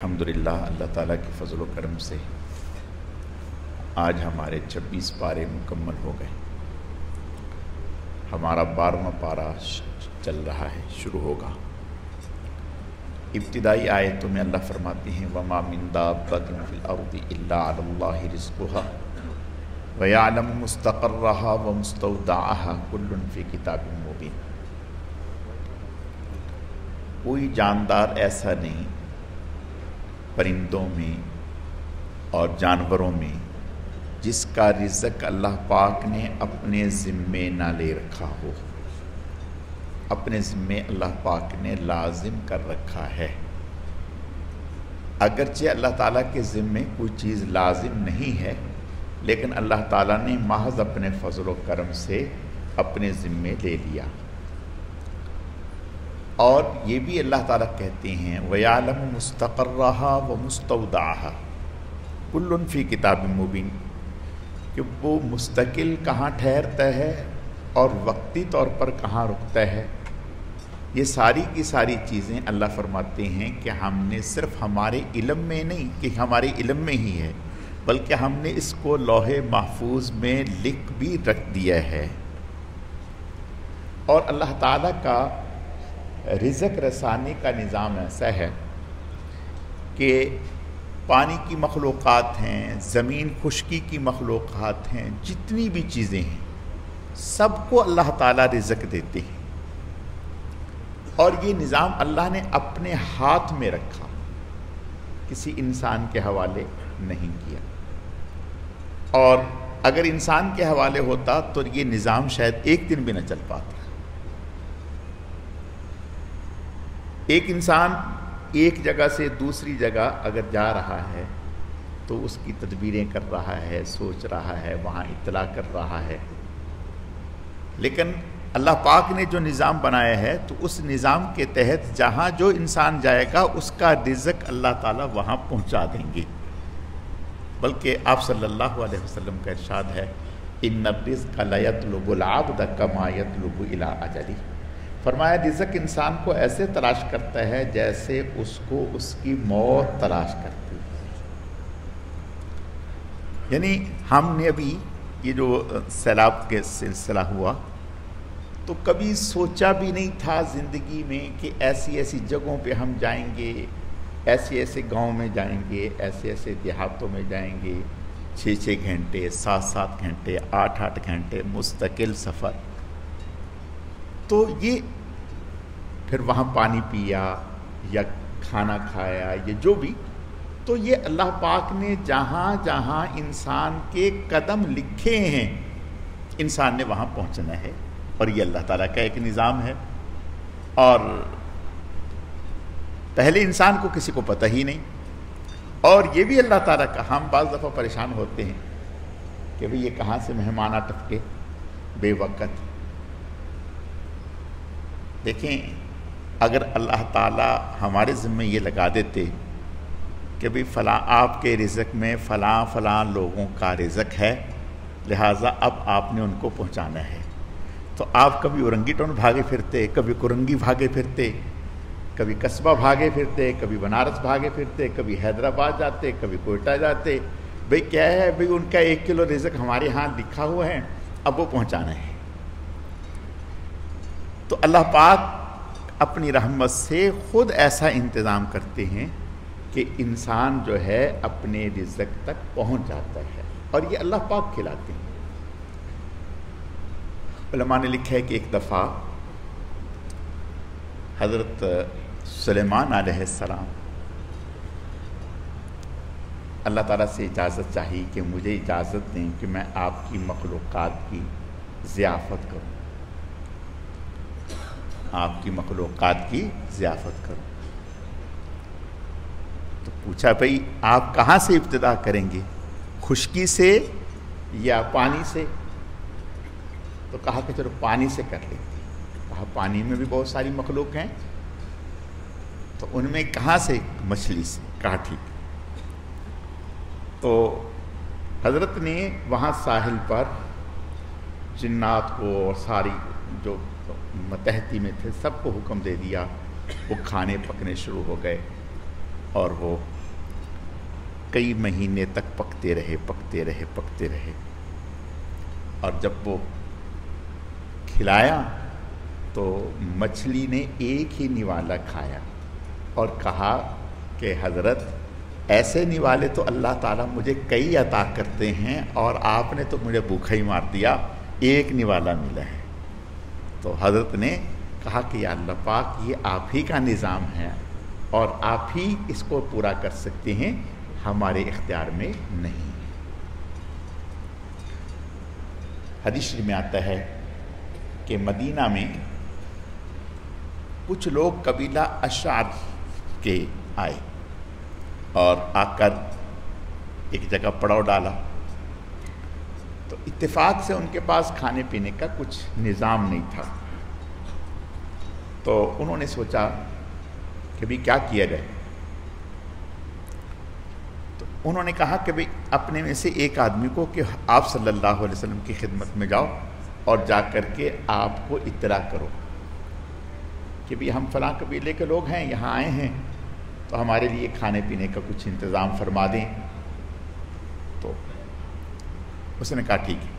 الحمدللہ اللہ تعالیٰ کے فضل و کرم سے آج ہمارے 26 پارے مکمل ہو گئے. ہمارا 12واں پارہ چل رہا ہے، شروع ہوگا. ابتدائی آیتوں میں اللہ فرماتے ہیں وَمَا مِن دَابَّةٍ فِي الْأَرْضِ إِلَّا عَلَى اللَّهِ رِزْقُهَا وَيَعْلَمُ مُسْتَقَرَّهَا وَمُسْتَوْدَعَهَا كُلٌّ فِي كِتَابٍ مُبِينٍ. کوئی جاندار ایسا نہیں پرندوں میں اور جانوروں میں جس کا رزق اللہ پاک نے اپنے ذمے نہ لے رکھا ہو. اپنے ذمے اللہ پاک نے لازم کر رکھا ہے. اگرچہ اللہ تعالیٰ کے ذمے کوئی چیز لازم نہیں ہے، لیکن اللہ تعالیٰ نے محض اپنے فضل و کرم سے اپنے ذمے لے لیا. اور یہ بھی اللہ تعالیٰ کہتے ہیں وَيَعْلَمُ مُسْتَقَرَّهَا وَمُسْتَوْدَعَهَا كُلٌّ فِي كِتَابٍ مُبِينٍ، کہ وہ مستقل کہاں ٹھہرتا ہے اور وقتی طور پر کہاں رکتا ہے. یہ ساری کی ساری چیزیں اللہ فرماتے ہیں کہ ہم نے صرف ہمارے علم میں نہیں کہ ہمارے علم میں ہی ہے، بلکہ ہم نے اس کو لوح محفوظ میں لکھ بھی رکھ دیا ہے. اور اللہ تعالیٰ کا رزق رسانی کا نظام ایسا ہے کہ پانی کی مخلوقات ہیں، زمین خشکی کی مخلوقات ہیں، جتنی بھی چیزیں ہیں سب کو اللہ تعالیٰ رزق دیتے ہیں. اور یہ نظام اللہ نے اپنے ہاتھ میں رکھا، کسی انسان کے حوالے نہیں کیا. اور اگر انسان کے حوالے ہوتا تو یہ نظام شاید ایک دن بھی نہ چل پاتا. ایک انسان ایک جگہ سے دوسری جگہ اگر جا رہا ہے تو اس کی تدبیریں کر رہا ہے، سوچ رہا ہے، وہاں اطلاع کر رہا ہے. لیکن اللہ پاک نے جو نظام بنایا ہے تو اس نظام کے تحت جہاں جو انسان جائے گا اس کا رزق اللہ تعالیٰ وہاں پہنچا دیں گے. بلکہ آپ صلی اللہ علیہ وسلم کا ارشاد ہے ان الرزق لا یطلب العبد کما یطلب الی اجلہ. فرمایا رزق انسان کو ایسے تلاش کرتا ہے جیسے اس کو اس کی موت تلاش کرتی ہے. یعنی ہم نے ابھی یہ جو سیلاب کے سلسلہ ہوا تو کبھی سوچا بھی نہیں تھا زندگی میں کہ ایسی ایسی جگہوں پہ ہم جائیں گے، ایسے ایسے گاؤں میں جائیں گے، ایسے ایسے دیہاتوں میں جائیں گے. 6 گھنٹے 7 گھنٹے 8 گھنٹے مستقل سفر. تو یہ پھر وہاں پانی پیا یا کھانا کھایا یا جو بھی، تو یہ اللہ پاک نے جہاں جہاں انسان کے قدم لکھے ہیں انسان نے وہاں پہنچنا ہے. اور یہ اللہ تعالیٰ کا ایک نظام ہے. اور پہلے انسان کو کسی کو پتہ ہی نہیں. اور یہ بھی اللہ تعالیٰ کا. ہم بعض دفعہ پریشان ہوتے ہیں کہ بھئی یہ کہاں سے مہمان آ ٹپکے بے وقت. دیکھیں اگر اللہ تعالیٰ ہمارے ذمہ یہ لگا دیتے کہ بھئی فلاں آپ کے رزق میں فلاں فلاں لوگوں کا رزق ہے، لہٰذا اب آپ نے ان کو پہنچانا ہے، تو آپ کبھی اورنگی ٹون بھاگے پھرتے، کبھی کرنگی بھاگے پھرتے، کبھی قصبہ بھاگے پھرتے، کبھی بنارس بھاگے پھرتے، کبھی حیدرآباد جاتے، کبھی کوئٹہ جاتے. بھئی کیا ہے، بھئی ان کا 1 کلو رزق ہمارے ہاں لکھا ہوا ہے، اب وہ پہنچانا ہے. تو اللہ پاک اپنی رحمت سے خود ایسا انتظام کرتے ہیں کہ انسان جو ہے اپنے رزق تک پہنچ جاتا ہے، اور یہ اللہ پاک کھلاتے ہیں. علماء نے لکھا ہے کہ ایک دفعہ حضرت سلیمان علیہ السلام اللہ تعالیٰ سے اجازت چاہی کہ مجھے اجازت دیں کہ میں آپ کی مخلوقات کی ضیافت کروں، آپ کی مخلوقات کی ضیافت کروں. تو پوچھا بھئی آپ کہاں سے ابتدا کریں گے، خشکی سے یا پانی سے؟ تو کہا کہ چلو پانی سے کر لیتے. کہا پانی میں بھی بہت ساری مخلوق ہیں، تو ان میں کہاں سے؟ مچھلی سے. کہا ٹھیک. تو حضرت نے وہاں ساحل پر جنات کو اور ساری جو متحدی میں تھے سب کو حکم دے دیا. وہ کھانے پکنے شروع ہو گئے اور وہ کئی مہینے تک پکتے رہے پکتے رہے پکتے رہے، اور جب وہ کھلایا تو مچھلی نے ایک ہی نوالا کھایا اور کہا کہ حضرت ایسے نوالے تو اللہ تعالیٰ مجھے کئی عطا کرتے ہیں اور آپ نے تو مجھے بھوکا ہی مار دیا، ایک نوالا ملا ہے۔ تو حضرت نے کہا کہ یا اللہ پاک یہ آپ ہی کا نظام ہے اور آپ ہی اس کو پورا کر سکتے ہیں، ہمارے اختیار میں نہیں۔ حدیث میں آتا ہے کہ مدینہ میں کچھ لوگ قبیلہ اشعر کے آئے اور آ کر ایک جگہ پڑاؤ ڈالا، تو اتفاق سے ان کے پاس کھانے پینے کا کچھ نظام نہیں تھا، تو انہوں نے سوچا کہ بھی کیا کیا جائے۔ تو انہوں نے کہا کہ بھی اپنے میں سے ایک آدمی کو کہ آپ صلی اللہ علیہ وسلم کی خدمت میں جاؤ اور جا کر کے آپ کو اطلاع کرو کہ بھی ہم فلاں قبیلے کے لوگ ہیں، یہاں آئے ہیں، تو ہمارے لیے کھانے پینے کا کچھ انتظام فرما دیں۔ تو اس نے کہا ٹھیک ہے۔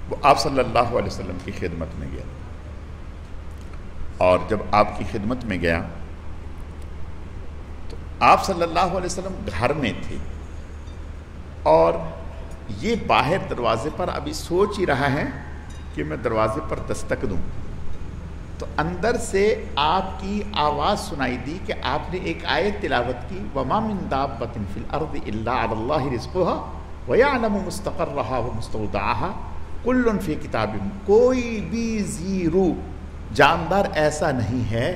وہ آپ صلی اللہ علیہ وسلم کی خدمت میں گیا، اور جب آپ کی خدمت میں گیا تو آپ صلی اللہ علیہ وسلم گھر میں تھے، اور یہ باہر دروازے پر ابھی سوچ ہی رہا ہے کہ میں دروازے پر دستک دوں، تو اندر سے آپ کی آواز سنائی دی کہ آپ نے ایک آیت تلاوت کی، وَمَا مِن دَابَّةٍ فِي الْأَرْضِ إِلَّا عَلَى اللَّهِ رِزْقُهَا وَيَعْلَمُ مُسْتَقَرَّهَا وَمُسْتَوْدَعَهَا كُلٌّ فِي كِتَابٍ۔ کوئی بھی زیرو جاندار ایسا نہیں ہے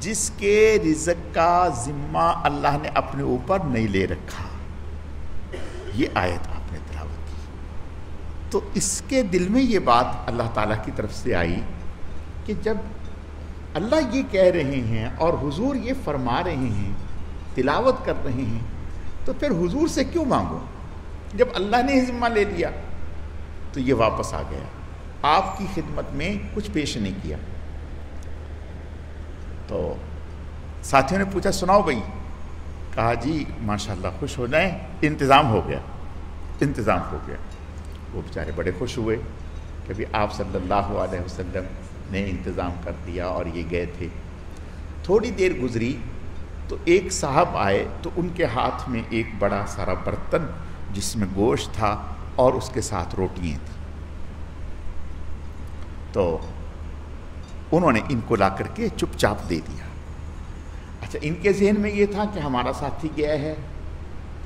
جس کے رزق کا ذمہ اللہ نے اپنے اوپر نہیں لے رکھا۔ یہ آیت آپ نے تلاوت کی تو اس کے دل میں یہ بات اللہ تعالیٰ کی طرف سے آئی کہ جب اللہ یہ کہہ رہے ہیں اور حضور یہ فرما رہے ہیں، تلاوت کر رہے ہیں، تو پھر حضور سے کیوں مانگو جب اللہ نے ذمہ لے لیا۔ تو یہ واپس آ گیا، آپ کی خدمت میں کچھ پیش نہیں کیا۔ تو ساتھیوں نے پوچھا سناؤ بھائی، کہا جی ماشاءاللہ خوش ہو جائیں، انتظام ہو گیا، انتظام ہو گیا۔ وہ بیچارے بڑے خوش ہوئے کہ بھی آپ صلی اللہ علیہ وسلم نے انتظام کر دیا، اور یہ گئے تھے۔ تھوڑی دیر گزری تو ایک صاحب آئے، تو ان کے ہاتھ میں ایک بڑا سارا برتن جس میں گوشت تھا اور اس کے ساتھ روٹیاں تھیں، تو انہوں نے ان کو لا کر کے چپ چاپ دے دیا۔ اچھا، ان کے ذہن میں یہ تھا کہ ہمارا ساتھی گیا ہے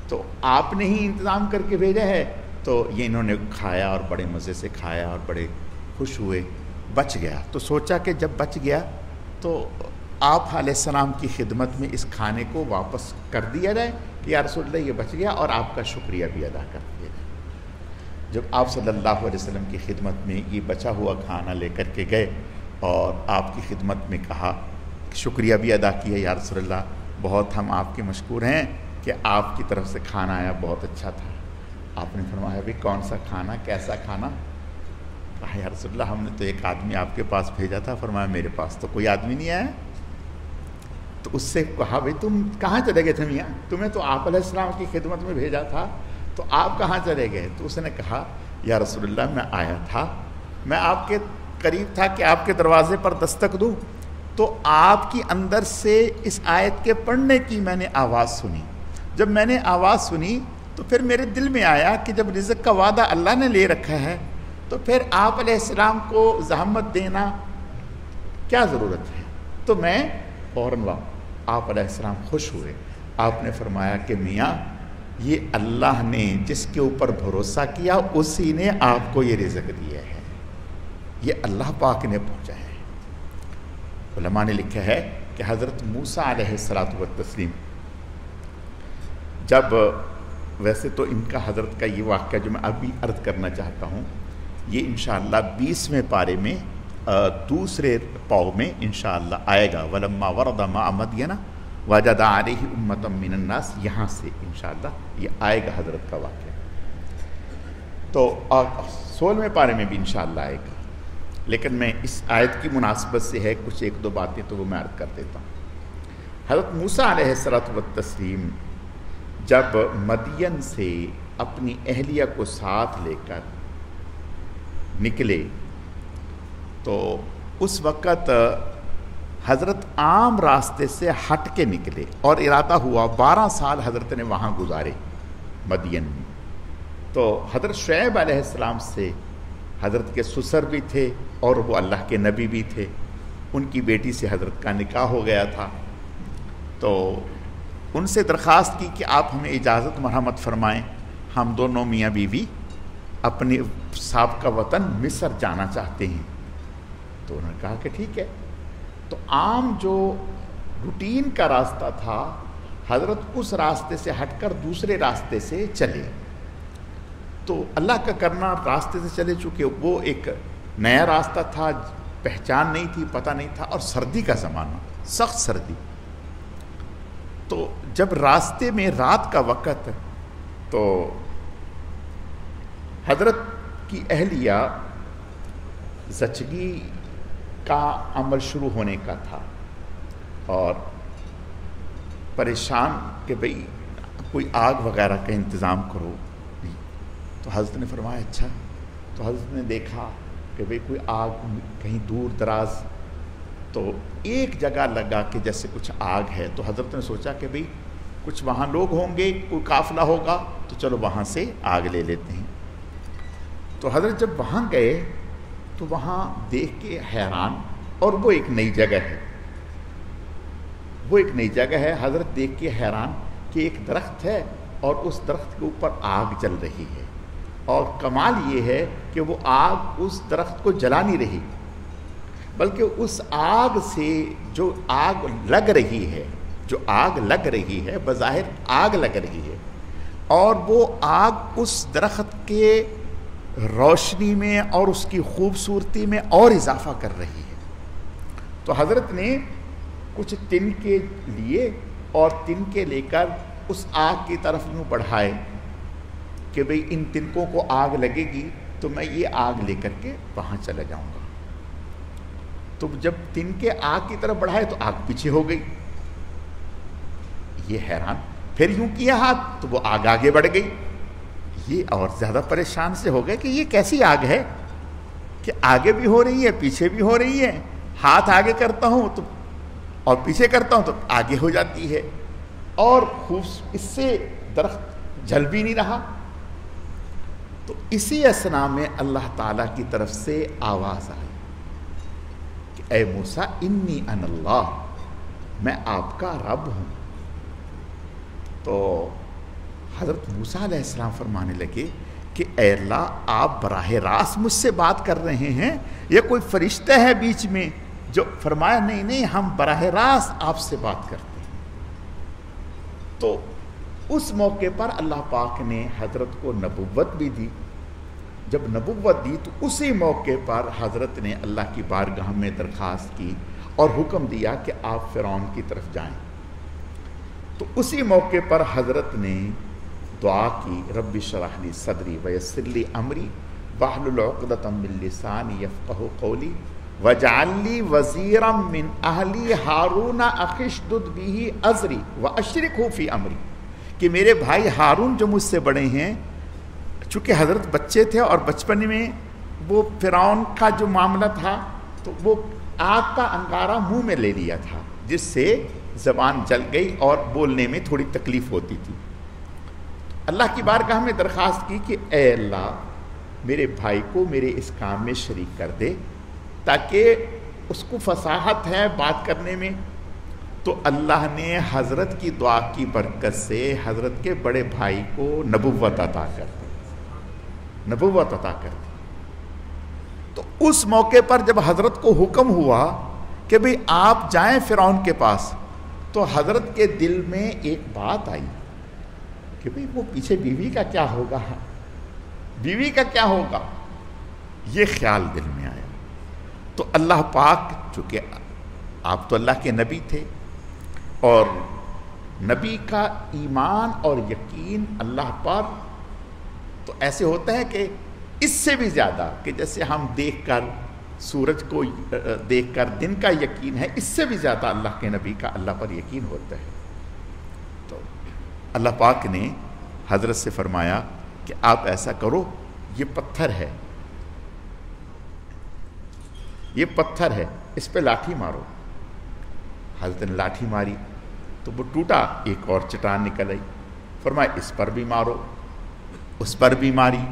تو آپ نے ہی انتظام کر کے بھیجا ہے، تو یہ انہوں نے کھایا اور بڑے مزے سے کھایا اور بڑے خوش ہوئے، بچ گیا۔ تو سوچا کہ جب بچ گیا تو آپ علیہ السلام کی خدمت میں اس کھانے کو واپس کر دیا جائے کہ یا رسول اللہ یہ بچ گیا، اور آپ کا شکریہ بھی ادا کر دیا جائے۔ جب آپ صلی اللہ علیہ وسلم کی خدمت میں یہ بچا ہوا کھانا لے کر کے گئے اور آپ کی خدمت میں کہا، شکریہ بھی ادا کیا، یا رسول اللہ بہت ہم آپ کے مشکور ہیں کہ آپ کی طرف سے کھانا آیا، بہت اچھا تھا۔ آپ نے فرمایا بھی کون سا کھانا، کیسا کھانا؟ کہا یا رسول اللہ ہم نے تو ایک آدمی آپ کے پاس بھیجا تھا۔ فرمایا میرے پاس تو کوئی آدمی نہیں آیا۔ تو اس سے کہا بھائی تم کہاں چلے گئے تھے میاں، تمہیں تو آپ علیہ السلام کی خدمت میں بھیجا تھا، تو آپ کہاں چلے گئے؟ تو اس نے کہا یا رسول اللہ میں آیا تھا، میں آپ کے قریب تھا کہ آپ کے دروازے پر دستک دوں، تو آپ کی اندر سے اس آیت کے پڑھنے کی میں نے آواز سنی۔ جب میں نے آواز سنی تو پھر میرے دل میں آیا کہ جب رزق کا وعدہ اللہ نے لے رکھا ہے تو پھر آپ علیہ السلام کو زحمت دینا کیا ضرورت ہے، تو میں فوراً آپ علیہ السلام خوش ہوئے۔ آپ نے فرمایا کہ میاں یہ اللہ نے جس کے اوپر بھروسہ کیا اسی نے آپ کو یہ رزق دیا ہے، یہ اللہ پاک نے پہنچا ہے۔ علماء نے لکھا ہے کہ حضرت موسیٰ علیہ السلام جب، ویسے تو ان کا حضرت کا یہ واقعہ جو میں ابھی عرض کرنا چاہتا ہوں یہ انشاءاللہ 20ویں پارے میں دوسرے پاؤ میں انشاءاللہ آئے گا، وَلَمَّا وَرَدَ مَعَ مَدْيَنَ وَجَدَ عَلَيْهِ أُمَّةً مِّنَ النَّاسِ، یہاں سے انشاءاللہ یہ آئے گا حضرت کا واقعہ۔ تو 16ویں پارے میں بھی انشاءاللہ آئے گا، لیکن میں اس آیت کی مناسبت سے ہے کچھ ایک دو باتیں تو وہ میں عرض کر دیتا ہوں۔ حضرت موسیٰ علیہ السلام جب مدین سے اپنی اہلیہ کو ساتھ لے کر نکلے تو اس وقت حضرت عام راستے سے ہٹ کے نکلے، اور ارادہ ہوا 12 سال حضرت نے وہاں گزارے مدین میں۔ تو حضرت شعیب علیہ السلام سے حضرت کے سسر بھی تھے اور وہ اللہ کے نبی بھی تھے، ان کی بیٹی سے حضرت کا نکاح ہو گیا تھا۔ تو ان سے درخواست کی کہ آپ ہمیں اجازت مرحمت فرمائیں، ہم دونوں میاں بیوی اپنے سابقہ وطن مصر جانا چاہتے ہیں۔ تو انہوں نے کہا کہ ٹھیک ہے۔ تو عام جو روٹین کا راستہ تھا، حضرت اس راستے سے ہٹ کر دوسرے راستے سے چلے۔ تو اللہ کا کرنا، راستے سے چلے چونکہ وہ ایک نیا راستہ تھا، پہچان نہیں تھی، پتہ نہیں تھا، اور سردی کا زمانہ، سخت سردی۔ تو جب راستے میں رات کا وقت، تو حضرت کی اہلیہ زچگی کا عمل شروع ہونے کا تھا اور پریشان کہ بھئی کوئی آگ وغیرہ کا انتظام کرو۔ تو حضرت نے فرمایا اچھا۔ تو حضرت نے دیکھا کہ بھئی کوئی آگ کہیں دور دراز، تو ایک جگہ لگا کہ جیسے کچھ آگ ہے۔ تو حضرت نے سوچا کہ بھئی کچھ وہاں لوگ ہوں گے، کوئی قافلہ ہوگا، تو چلو وہاں سے آگ لے لیتے ہیں۔ تو حضرت جب وہاں گئے تو وہاں دیکھ کے حیران، اور وہ ایک نئی جگہ ہے، وہ ایک نئی جگہ ہے۔ حضرت دیکھ کے حیران کہ ایک درخت ہے اور اس درخت کے اوپر آگ جل رہی ہے، اور کمال یہ ہے کہ وہ آگ اس درخت کو جلا نہیں رہی، بلکہ اس آگ سے جو آگ لگ رہی ہے، جو آگ لگ رہی ہے، بظاہر آگ لگ رہی ہے، اور وہ آگ اس درخت کے روشنی میں اور اس کی خوبصورتی میں اور اضافہ کر رہی ہے۔ تو حضرت نے کچھ تنکے لیے اور تنکے لے کر اس آگ کی طرف یوں بڑھائے کہ بھئی ان تنکوں کو آگ لگے گی تو میں یہ آگ لے کر کے وہاں چلا جاؤں گا۔ تو جب تنکے آگ کی طرف بڑھائے تو آگ پیچھے ہو گئی، یہ حیران، پھر یوں کیا ہاتھ تو وہ آگ آگے بڑھ گئی۔ یہ اور زیادہ پریشان سے ہو گئے کہ یہ کیسی آگ ہے کہ آگے بھی ہو رہی ہے پیچھے بھی ہو رہی ہے، ہاتھ آگے کرتا ہوں تو اور پیچھے کرتا ہوں تو آگے ہو جاتی ہے، اور اس سے درخت جل بھی نہیں رہا۔ تو اسی اثنا میں اللہ تعالیٰ کی طرف سے آواز آئی کہ اے موسیٰ انی انا اللہ، میں آپ کا رب ہوں۔ تو حضرت موسیٰ علیہ السلام فرمانے لگے کہ اے اللہ، آپ براہ راست مجھ سے بات کر رہے ہیں یا کوئی فرشتہ ہے بیچ میں؟ جو فرمایا نہیں نہیں، ہم براہ راست آپ سے بات کرتے ہیں۔ تو اس موقع پر اللہ پاک نے حضرت کو نبوت بھی دی۔ جب نبوت دی تو اسی موقع پر حضرت نے اللہ کی بارگاہ میں درخواست کی اور حکم دیا کہ آپ فرعون کی طرف جائیں۔ تو اسی موقع پر حضرت نے دعا کی، رب اشرح لی صدری ویسر لی امری واحلل عقدۃ من لسانی یفقہوا قولی واجعل لی وزیرا من اہلی ہارون اخی اشدد بہ ازری واشرکہ فی امری، کہ میرے بھائی ہارون جو مجھ سے بڑے ہیں، چونکہ حضرت بچے تھے اور بچپن میں وہ فرعون کا جو معاملہ تھا تو وہ آگ کا انگارہ منہ میں لے لیا تھا، جس سے زبان جل گئی اور بولنے میں تھوڑی تکلیف ہوتی تھی۔ اللہ کی بارگاہ میں درخواست کی کہ اے اللہ، میرے بھائی کو میرے اس کام میں شریک کر دے تاکہ اس کو فصاحت ہے بات کرنے میں۔ تو اللہ نے حضرت کی دعا کی برکت سے حضرت کے بڑے بھائی کو نبوت عطا کر دی، نبوت عطا کر دی۔ تو اس موقع پر جب حضرت کو حکم ہوا کہ بھئی آپ جائیں فرعون کے پاس، تو حضرت کے دل میں ایک بات آئی کہ بھئی وہ پیچھے بیوی کا کیا ہوگا، بیوی کا کیا ہوگا، یہ خیال دل میں آیا۔ تو اللہ پاک، چونکہ آپ تو اللہ کے نبی تھے اور نبی کا ایمان اور یقین اللہ پر تو ایسے ہوتا ہے کہ اس سے بھی زیادہ کہ جیسے ہم دیکھ کر سورج کو دیکھ کر دن کا یقین ہے، اس سے بھی زیادہ اللہ کے نبی کا اللہ پر یقین ہوتا ہے۔ تو اللہ پاک نے حضرت سے فرمایا کہ آپ ایسا کرو، یہ پتھر ہے، یہ پتھر ہے، اس پہ لاٹھی مارو۔ حضرت نے لاٹھی ماری تو وہ ٹوٹا، ایک اور چٹان نکل آئی۔ فرمایا اس پر بھی مارو، اس پر بھی ماری،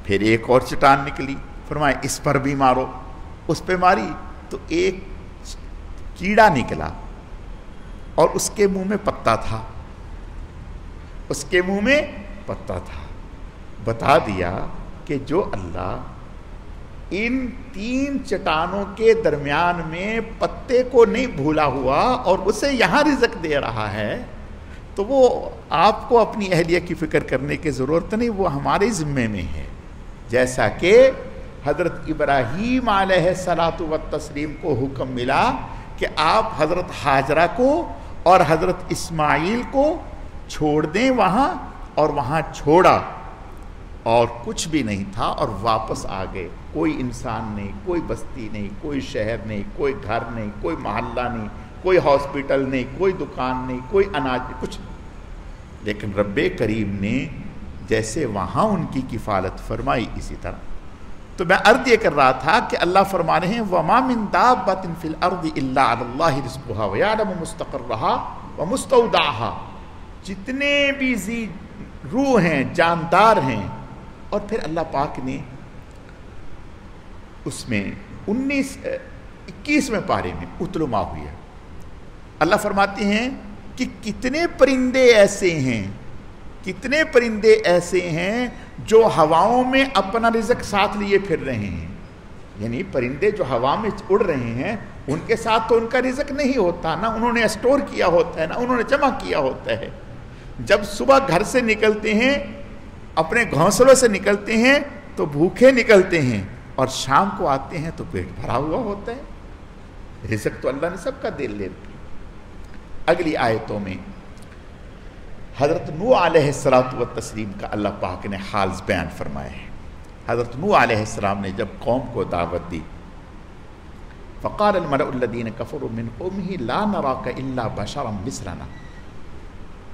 پھر ایک اور چٹان نکلی، فرمایا اس پر بھی مارو، اس پہ ماری تو ایک کیڑا نکلا اور اس کے منہ میں پتا تھا، اس کے منہ میں پتا تھا۔ بتا دیا کہ جو اللہ ان 3 چٹانوں کے درمیان میں پتے کو نہیں بھولا ہوا اور اسے یہاں رزق دے رہا ہے، تو وہ آپ کو اپنی اہلیہ کی فکر کرنے کی ضرورت نہیں، وہ ہمارے ذمے میں ہے۔ جیسا کہ حضرت ابراہیم علیہ الصلاۃ والتسلیم کو حکم ملا کہ آپ حضرت ہاجرہ کو اور حضرت اسماعیل کو چھوڑ دیں وہاں، اور وہاں چھوڑا اور کچھ بھی نہیں تھا اور واپس آ گئے۔ کوئی انسان نہیں، کوئی بستی نہیں، کوئی شہر نہیں، کوئی گھر نہیں، کوئی محلہ نہیں، کوئی ہاسپٹل نہیں، کوئی دکان نہیں، کوئی اناج نہیں، کچھ نہیں۔ لیکن رب کریم نے جیسے وہاں ان کی کفالت فرمائی اسی طرح۔ تو میں عرض یہ کر رہا تھا کہ اللہ فرما رہے ہیں وَمَا مِن دَابَّةٍ فِي الْأَرْضِ إِلَّا عَلَى اللَّهِ رِزْقُهَا وَيَعْلَمُ مُسْتَقَرَّهَا وَمُسْتَوْدَعَهَا، جتنے بھی ذی روح ہیں، جاندار ہیں۔ اور پھر اللہ پاک نے اس میں 21ویں پارے میں اتلو ما ہوئی ہے، اللہ فرماتے ہیں کہ کتنے پرندے ایسے ہیں، کتنے پرندے ایسے ہیں جو ہواؤں میں اپنا رزق ساتھ لیے پھر رہے ہیں۔ یعنی پرندے جو ہوا میں اڑ رہے ہیں ان کے ساتھ تو ان کا رزق نہیں ہوتا، نہ انہوں نے اسٹور کیا ہوتا ہے، نہ انہوں نے جمع کیا ہوتا ہے۔ جب صبح گھر سے نکلتے ہیں، اپنے گھونسلوں سے نکلتے ہیں تو بھوکے نکلتے ہیں، اور شام کو آتے ہیں تو پیٹ بھرا ہوا ہوتا ہے۔ رزق تو اللہ نے سب کا دے لیا۔ اگلی آیتوں میں حضرت نوح علیہ السلام کا اللہ پاک نے حال بیان فرمائے ہیں۔ حضرت نوح علیہ السلام نے جب قوم کو دعوت دی، فقال الملأ الذين كفروا من قومه لا نراك الا بشرا مثلنا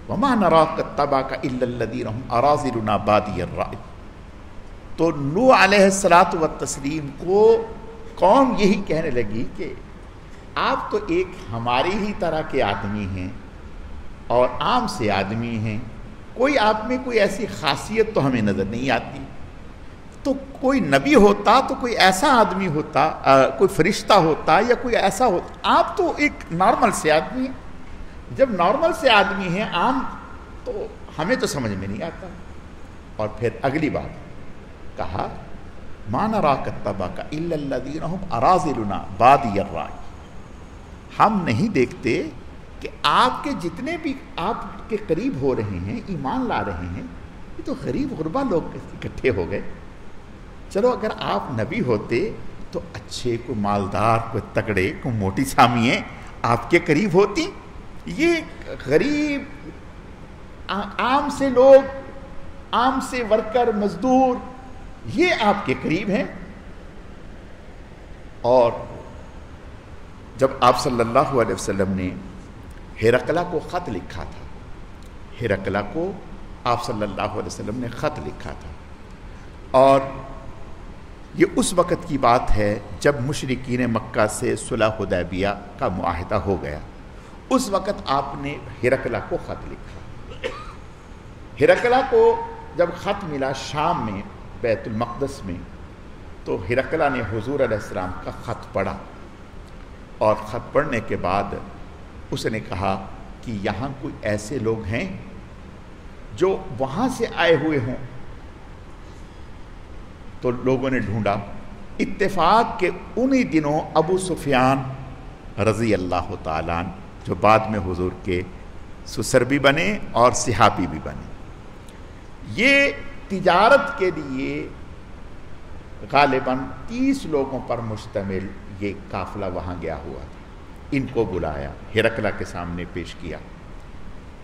وما نراك اتبعك الا الذين هم اراذلنا بادي الرأي۔ تو نوح علیہ السلام کو قوم یہی کہنے لگی کہ آپ تو ایک ہماری ہی طرح کے آدمی ہیں اور عام سے آدمی ہیں، کوئی آپ میں کوئی ایسی خاصیت تو ہمیں نظر نہیں آتی۔ تو کوئی نبی ہوتا تو کوئی ایسا آدمی ہوتا، کوئی فرشتہ ہوتا یا کوئی ایسا ہوتا، آپ تو ایک نارمل سے آدمی ہیں۔ جب نارمل سے آدمی ہیں عام، تو ہمیں تو سمجھ میں نہیں آتا۔ اور پھر اگلی بات کہا ما نراک اتبعک الا الذین هم اراذلنا بادی الرأی، ہم نہیں دیکھتے کہ آپ کے جتنے بھی آپ کے قریب ہو رہے ہیں، ایمان لا رہے ہیں، یہ تو غریب غربا لوگ اکٹھے ہو گئے۔ چلو اگر آپ نبی ہوتے تو اچھے، کوئی مالدار، کوئی تگڑے، کوئی موٹی سامییں آپ کے قریب ہوتی۔ یہ غریب عام سے لوگ، عام سے ورکر، مزدور، یہ آپ کے قریب ہیں۔ اور جب آپ صلی اللہ علیہ وسلم نے ہرقلہ کو خط لکھا تھا، ہرقلہ کو آپ صلی اللہ علیہ وسلم نے خط لکھا تھا، اور یہ اس وقت کی بات ہے جب مشرکین مکہ سے صلح حدیبیہ کا معاہدہ ہو گیا۔ اس وقت آپ نے ہرقلہ کو خط لکھا۔ ہرقلہ کو جب خط ملا شام میں بیت المقدس میں، تو ہرقلہ نے حضور علیہ السلام کا خط پڑھا، اور خط پڑھنے کے بعد اس نے کہا کہ یہاں کوئی ایسے لوگ ہیں جو وہاں سے آئے ہوئے ہوں۔ تو لوگوں نے ڈھونڈا، اتفاق کے انہی دنوں ابو سفیان رضی اللہ تعالیٰ عنہ، جو بعد میں حضور کے سسر بھی بنے اور صحابی بھی بنے، یہ تجارت کے لیے غالباً 30 لوگوں پر مشتمل یہ قافلہ وہاں گیا ہوا تھا۔ ان کو بلایا، ہرقلہ کے سامنے پیش کیا،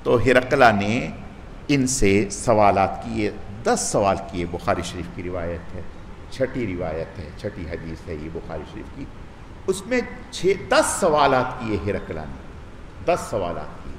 تو ہرقلہ نے ان سے سوالات کیے، 10 سوال کیے۔ بخاری شریف کی روایت ہے، 6ٹھی روایت ہے، 6ٹھی حدیث ہے یہ بخاری شریف کی۔ اس میں 10 سوالات کیے ہرقلہ نے، 10 سوالات کیے۔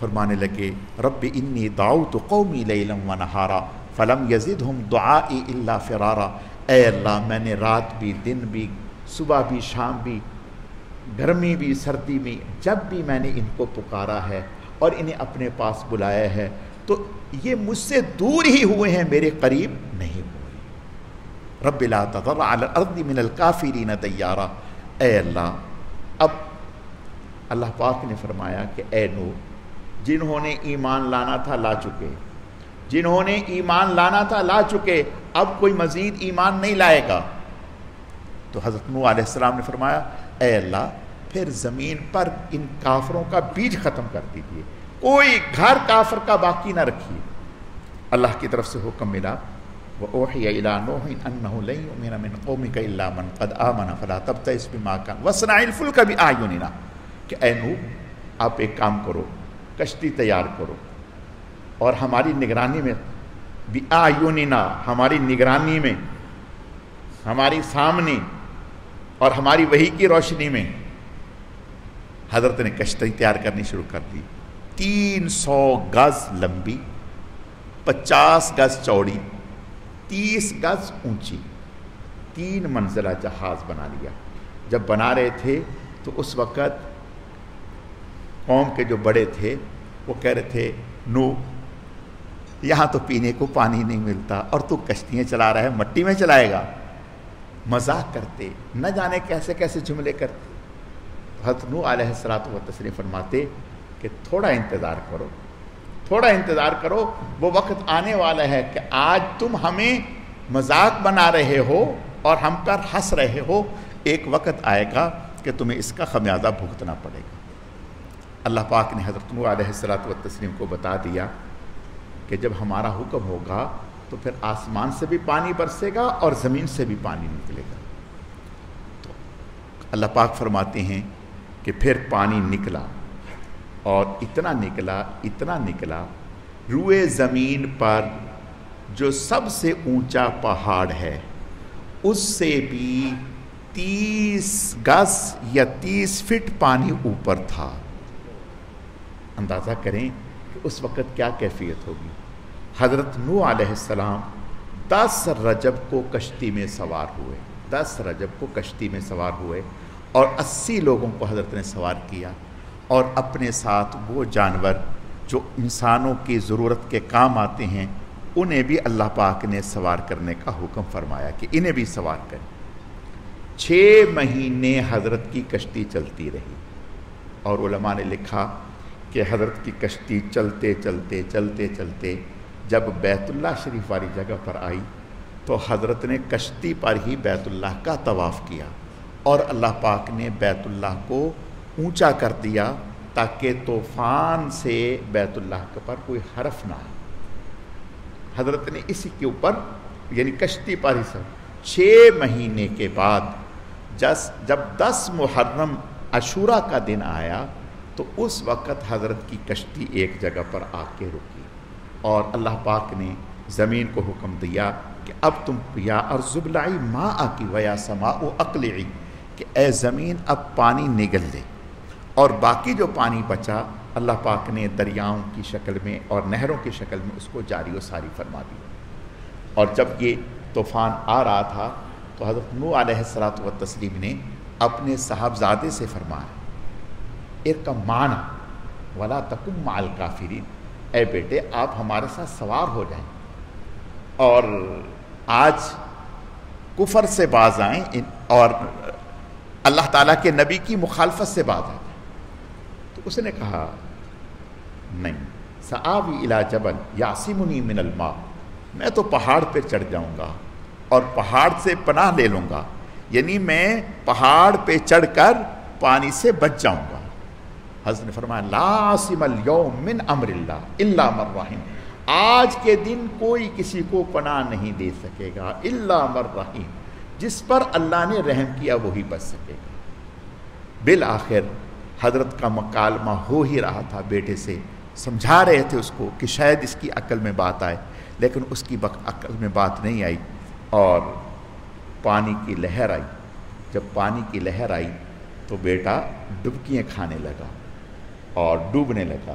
فرمانے لگے رب انی دعوت قومی لیلا و نہارا فلم یزدہم دعائی الا فرارا، اے اللہ میں نے رات بھی دن بھی صبح بھی شام بھی گرمی بھی سردی بھی جب بھی میں نے ان کو پکارا ہے اور انہیں اپنے پاس بلایا ہے تو یہ مجھ سے دور ہی ہوئے ہیں، میرے قریب نہیں ہوئے۔ رب لا تذر علی الارض من الکافرین دیارا، اے اللہ اب اللہ پاک نے فرمایا کہ اے نوح، جنہوں نے ایمان لانا تھا لا چکے، جنہوں نے ایمان لانا تھا لا چکے، اب کوئی مزید ایمان نہیں لائے گا۔ تو حضرت نوح علیہ السلام نے فرمایا اے اللہ پھر زمین پر ان کافروں کا بیج ختم کر دیجیے، کوئی گھر کافر کا باقی نہ رکھیے۔ اللہ کی طرف سے حکم ملا وَأُوحِيَ إِلَىٰ نُوحٍ أَنَّهُ لَن يُؤْمِنَ مِن قَوْمِكَ إِلَّا مَن قَدْ آمَنَ فَلَا تَبْتَئِسْ بِمَا كَانَ وَاصْنَعِ الْفُلْكَ بِأَعْيُنِنَا، کہ اے نوح آپ ایک کام کرو، کشتی تیار کرو اور ہماری نگرانی میں، بِأَعْيُنِنَا ہماری نگرانی میں، ہماری سامنے اور ہماری وحی کی روشنی میں۔ حضرت نے کشتی تیار کرنی شروع کر دی، 300 گز لمبی، 50 گز چوڑی، 30 گز اونچی، 3 منزلہ جہاز بنا لیا۔ جب بنا رہے تھے تو اس وقت قوم کے جو بڑے تھے وہ کہہ رہے تھے نوح یہاں تو پینے کو پانی نہیں ملتا اور تو کشتیاں چلا رہا ہے، مٹی میں چلائے گا۔ مذاق کرتے، نہ جانے کیسے کیسے جملے کرتے۔ حضرت نوح علیہ السلام فرماتے کہ تھوڑا انتظار کرو، تھوڑا انتظار کرو، وہ وقت آنے والا ہے کہ آج تم ہمیں مذاق بنا رہے ہو اور ہم پر ہنس رہے ہو، ایک وقت آئے گا کہ تمہیں اس کا خمیازہ بھگتنا پڑے گا۔ اللہ پاک نے حضرت نوح علیہ السلام کو بتا دیا کہ جب ہمارا حکم ہوگا تو پھر آسمان سے بھی پانی برسے گا اور زمین سے بھی پانی نکلے گا۔ تو اللہ پاک فرماتے ہیں کہ پھر پانی نکلا اور اتنا نکلا روئے زمین پر جو سب سے اونچا پہاڑ ہے اس سے بھی 30 گز یا 30 فٹ پانی اوپر تھا۔ اندازہ کریں کہ اس وقت کیا کیفیت ہوگی۔ حضرت نوح علیہ السلام 10 رجب کو کشتی میں سوار ہوئے، 10 رجب کو کشتی میں سوار ہوئے اور 80 لوگوں کو حضرت نے سوار کیا، اور اپنے ساتھ وہ جانور جو انسانوں کی ضرورت کے کام آتے ہیں انہیں بھی اللہ پاک نے سوار کرنے کا حکم فرمایا کہ انہیں بھی سوار کریں۔ 6 مہینے حضرت کی کشتی چلتی رہی، اور علماء نے لکھا کہ حضرت کی کشتی چلتے جب بیت اللہ شریف والی جگہ پر آئی تو حضرت نے کشتی پر ہی بیت اللہ کا طواف کیا، اور اللہ پاک نے بیت اللہ کو اونچا کر دیا تاکہ طوفان سے بیت اللہ کے پر کوئی حرف نہ آئے۔ حضرت نے اسی کے اوپر یعنی کشتی پر ہی 6 مہینے کے بعد جب 10 محرم عاشوراء کا دن آیا تو اس وقت حضرت کی کشتی ایک جگہ پر آ کے رکی، اور اللہ پاک نے زمین کو حکم دیا کہ اب تم یا ارض ابلعی ماءکی ویا سماء اقلعی، کہ اے زمین اب پانی نگل دے، اور باقی جو پانی بچا اللہ پاک نے دریاؤں کی شکل میں اور نہروں کی شکل میں اس کو جاری و ساری فرما دیا۔ اور جب یہ طوفان آ رہا تھا تو حضرت نوح علیہ السلام نے اپنے صاحبزادے سے فرمایا ارکب معنا ولا تکن مع الکافرین، اے بیٹے آپ ہمارے ساتھ سوار ہو جائیں اور آج کفر سے باز آئیں اور اللہ تعالیٰ کے نبی کی مخالفت سے باز آئیں۔ تو اس نے کہا نہیں، سآوی الی جبل یعصمنی من الماء، میں تو پہاڑ پہ چڑھ جاؤں گا اور پہاڑ سے پناہ لے لوں گا، یعنی میں پہاڑ پہ چڑھ کر پانی سے بچ جاؤں گا۔ حضرت نے فرمایا لا عاصم اليوم من امر اللہ الا من رحم، آج کے دن کوئی کسی کو پناہ نہیں دے سکے گا الا من رحم، جس پر اللہ نے رحم کیا وہی بچ سکے گا۔ بالآخر حضرت کا مکالمہ ہو ہی رہا تھا، بیٹے سے سمجھا رہے تھے اس کو کہ شاید اس کی عقل میں بات آئے، لیکن اس کی عقل میں بات نہیں آئی، اور پانی کی لہر آئی۔ جب پانی کی لہر آئی تو بیٹا ڈبکیاں کھانے لگا اور ڈوبنے لگا،